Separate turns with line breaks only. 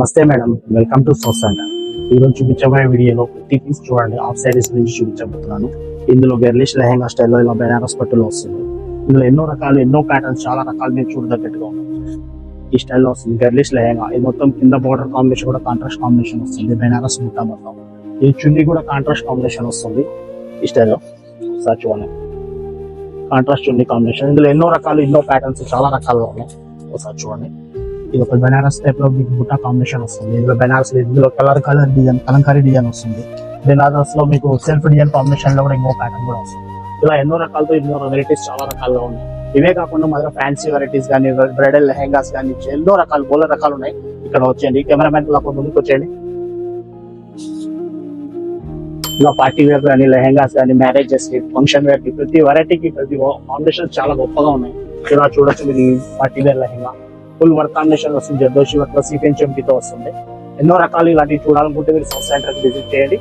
నమస్తే madam, welcome to సోసెంట్. ఈరోజు చూపించబోయే వీడియోలో ప్రతి పీస్ చూడండి, ఆఫ్ సైడ్స్ నుంచి చూపించబోతున్నాను. ఇందులో గెర్లిష్ లెహంగా స్టైల్లో ఇలా బెనారస్ పట్టులో వస్తుంది. ఇందులో ఎన్నో రకాలు, ఎన్నో ప్యాటర్న్స్, చాలా రకాలు మీరు చూడదగ్గట్టుగా ఉన్నాయి. ఈ స్టైల్లో వస్తుంది గెర్లిష్ లెహంగా. ఇది మొత్తం కింద బోర్డర్ కాంబినేషన్ కూడా కాంట్రాస్ట్ కాంబినేషన్ వస్తుంది. బెనారస్ బుట్ట మొత్తం. ఈ చున్నీ కూడా కాంట్రాస్ట్ కాంబినేషన్ వస్తుంది. ఈ స్టైల్లో ఒకసారి చూడండి, కాంట్రాస్ట్ చున్నీ కాంబినేషన్. ఇందులో ఎన్నో రకాలు, ఎన్నో ప్యాటర్న్స్, చాలా రకాలుగా ఉన్నాయి. ఒకసారి చూడండి, ఇది ఒక బెనారస్ టైప్ లో మీకు బుట్ట కాంబినేషన్ వస్తుంది. ఇందులో బెనారస్, ఇందులో కలర్ డిజైన్, కలంకారీ డిజైన్ వస్తుంది. బెనారస్ లో మీకు సెల్ఫ్ డిజైన్ కాంబినేషన్ లో కూడా ఇంకో ప్యాటర్న్ కూడా వస్తుంది. ఇలా ఎన్నో రకాలతో, ఎన్నో వెరైటీస్ చాలా రకాలుగా ఉన్నాయి. ఇవే కాకుండా మన దగ్గర ఫ్యాన్సీ వెరైటీస్ కానీ, బ్రైడల్ లెహంగాస్ కానీ, ఎన్నో రకాలు, బోల రకాలు ఉన్నాయి. ఇక్కడ వచ్చేయండి, కెమెరామెన్ లో ముందుకు వచ్చేయండి. ఇలా పార్టీ వేర్ కానీ, లెహంగాస్ కానీ, మ్యారేజెస్ కి, ఫంక్షన్ వేర్ కి, ప్రతి వెరైటీకి ప్రతి కాంబినేషన్ చాలా గొప్పగా ఉన్నాయి. ఇలా చూడొచ్చు, ఇది party wear lehenga full work combination వస్తుంది. జర్దోషి వర్క్ లో సీక్వెన్స్ చంకీతో వస్తుంది. ఎన్నో రకాలు ఇలాంటివి చూడాలనుకుంటే మీరు సోస్ సెంటర్ కి విజిట్ చేయండి.